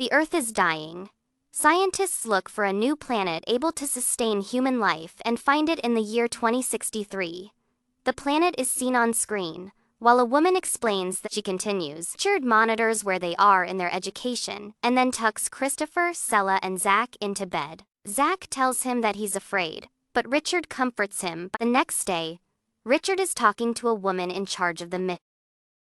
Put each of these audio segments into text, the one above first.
The Earth is dying. Scientists look for a new planet able to sustain human life and find it in the year 2063. The planet is seen on screen, while a woman explains that she continues. Richard monitors where they are in their education and then tucks Christopher, Sela, and Zach into bed. Zach tells him that he's afraid, but Richard comforts him. The next day, Richard is talking to a woman in charge of the mission.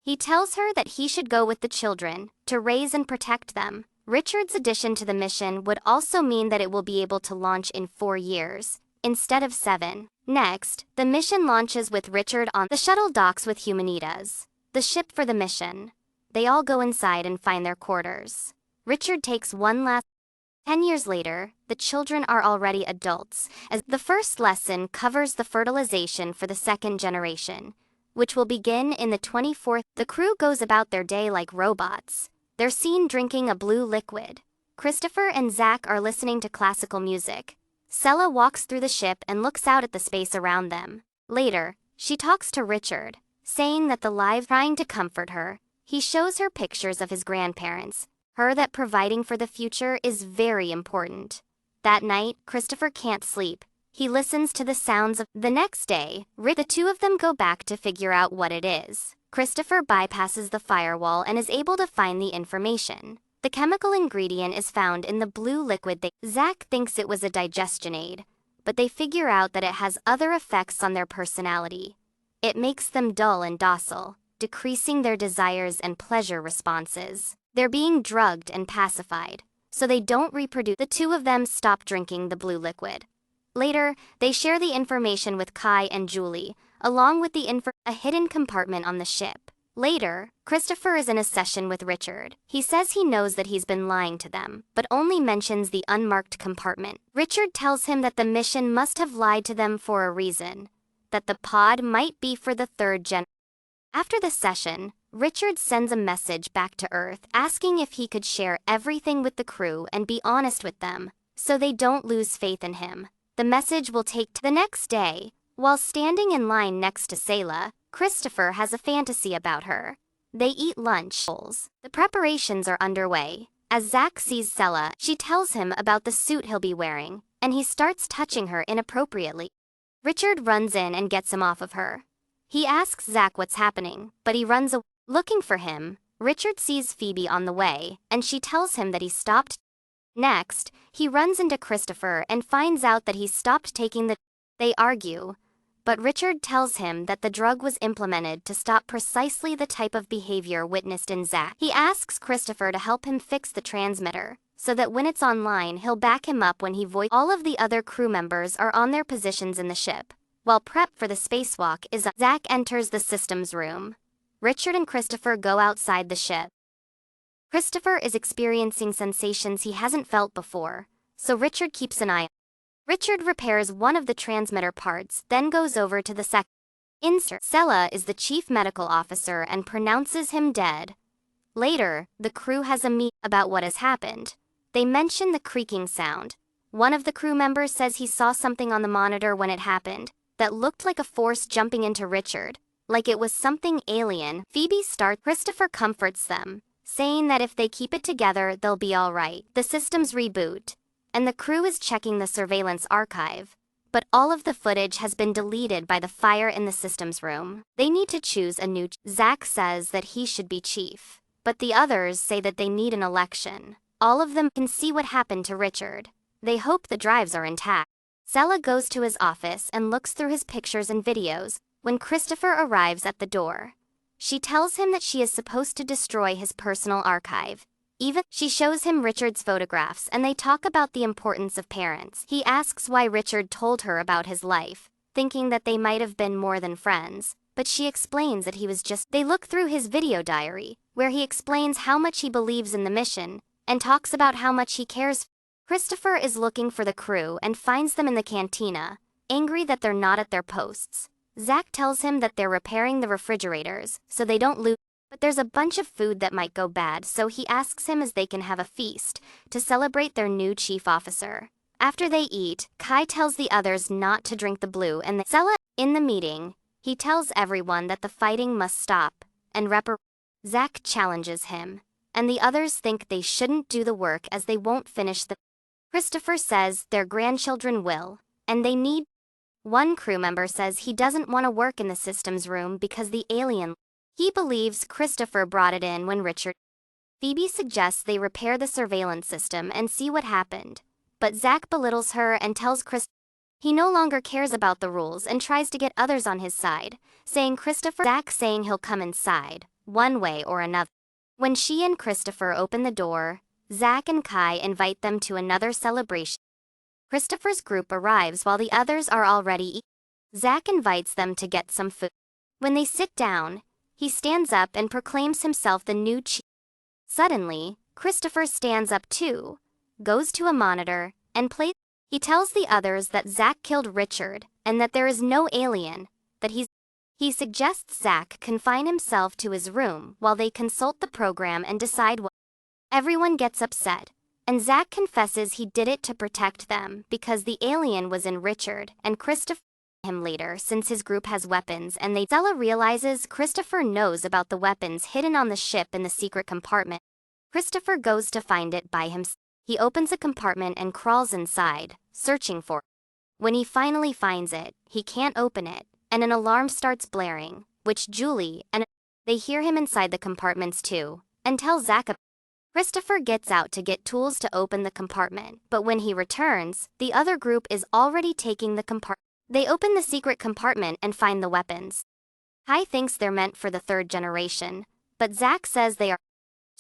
He tells her that he should go with the children to raise and protect them. Richard's addition to the mission would also mean that it will be able to launch in 4 years, instead of 7. Next, the mission launches with Richard on the shuttle docks with Humanitas, the ship for the mission. They all go inside and find their quarters. Richard takes one last. 10 years later, the children are already adults, as the first lesson covers the fertilization for the second generation, which will begin in the 24th. The crew goes about their day like robots. They're seen drinking a blue liquid. Christopher and Zach are listening to classical music. Sela walks through the ship and looks out at the space around them. Later, she talks to Richard, saying that the live trying to comfort her. He shows her pictures of his grandparents, her that providing for the future is very important. That night, Christopher can't sleep. He listens to the sounds of. The next day, the two of them go back to figure out what it is. Christopher bypasses the firewall and is able to find the information. The chemical ingredient is found in the blue liquid. Zach thinks it was a digestion aid, but they figure out that it has other effects on their personality. It makes them dull and docile, decreasing their desires and pleasure responses. They're being drugged and pacified, so they don't reproduce. The two of them stop drinking the blue liquid. Later, they share the information with Kai and Julie, along with a hidden compartment on the ship. Later, Christopher is in a session with Richard. He says he knows that he's been lying to them, but only mentions the unmarked compartment. Richard tells him that the mission must have lied to them for a reason, that the pod might be for the third gen. After the session, Richard sends a message back to Earth asking if he could share everything with the crew and be honest with them, so they don't lose faith in him. The message will take the next day. While standing in line next to Sela, Christopher has a fantasy about her. They eat lunch. The preparations are underway. As Zach sees Sela, she tells him about the suit he'll be wearing, and he starts touching her inappropriately. Richard runs in and gets him off of her. He asks Zach what's happening, but he runs away. Looking for him, Richard sees Phoebe on the way, and she tells him that he stopped. Next, he runs into Christopher and finds out that he stopped taking the. They argue, but Richard tells him that the drug was implemented to stop precisely the type of behavior witnessed in Zach. He asks Christopher to help him fix the transmitter, so that when it's online he'll back him up when he voices. All of the other crew members are on their positions in the ship. While prep for the spacewalk is Zach enters the systems room. Richard and Christopher go outside the ship. Christopher is experiencing sensations he hasn't felt before, so Richard keeps an eye on. Richard repairs one of the transmitter parts, then goes over to the second. Insert. Sela is the chief medical officer and pronounces him dead. Later, the crew has a meeting about what has happened. They mention the creaking sound. One of the crew members says he saw something on the monitor when it happened that looked like a force jumping into Richard, like it was something alien. Phoebe starts. Christopher comforts them, saying that if they keep it together, they'll be all right. The systems reboot, and the crew is checking the surveillance archive, but all of the footage has been deleted by the fire in the systems room. They need to choose a new. Zach says that he should be chief, but the others say that they need an election. All of them can see what happened to Richard. They hope the drives are intact. Sela goes to his office and looks through his pictures and videos when Christopher arrives at the door. She tells him that she is supposed to destroy his personal archive. She shows him Richard's photographs and they talk about the importance of parents. He asks why Richard told her about his life, thinking that they might have been more than friends, but she explains that he was just. They look through his video diary, where he explains how much he believes in the mission, and talks about how much he cares. Christopher is looking for the crew and finds them in the cantina, angry that they're not at their posts. Zach tells him that they're repairing the refrigerators, so they don't lose. But there's a bunch of food that might go bad, so he asks him as they can have a feast to celebrate their new chief officer. After they eat, Kai tells the others not to drink the blue and Sela. In the meeting, he tells everyone that the fighting must stop, and Zach challenges him, and the others think they shouldn't do the work as they won't finish the. Christopher says their grandchildren will, and they need. One crew member says he doesn't want to work in the systems room because the alien. He believes Christopher brought it in when Richard. Phoebe suggests they repair the surveillance system and see what happened, but Zach belittles her and tells Chris he no longer cares about the rules and tries to get others on his side, saying Zach saying he'll come inside, one way or another. When she and Christopher open the door, Zach and Kai invite them to another celebration. Christopher's group arrives while the others are already eating. Zach invites them to get some food. When they sit down, he stands up and proclaims himself the new chief. Suddenly, Christopher stands up too, goes to a monitor, and plays. He tells the others that Zach killed Richard and that there is no alien, that he suggests Zach confine himself to his room while they consult the program and decide what. Everyone gets upset, and Zach confesses he did it to protect them because the alien was in Richard and Christopher him later since his group has weapons and Stella realizes Christopher knows about the weapons hidden on the ship in the secret compartment. Christopher goes to find it by himself. He opens a compartment and crawls inside, searching for it. When he finally finds it, he can't open it, and an alarm starts blaring, which Julie and they hear him inside the compartments too, and tell Zach about. Christopher gets out to get tools to open the compartment, but when he returns, the other group is already taking the compartment. They open the secret compartment and find the weapons. Kai thinks they're meant for the third generation, but Zach says they are.